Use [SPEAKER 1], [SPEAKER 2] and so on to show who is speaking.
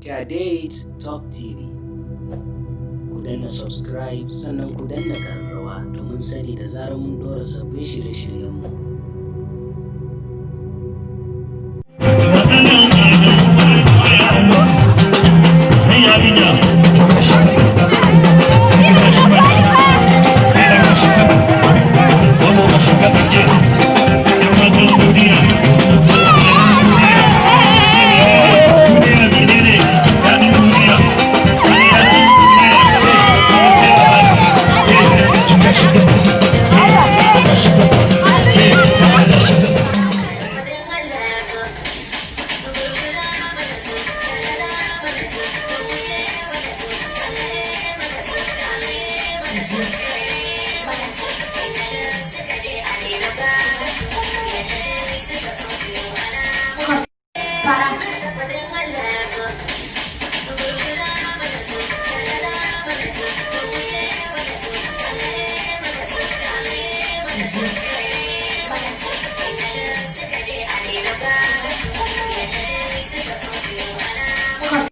[SPEAKER 1] Kadate Top TV. Ku danna subscribe sannan ku danna ƙararrawa domin sani da zarar mun ɗora sabbin shirye-shiryenmu.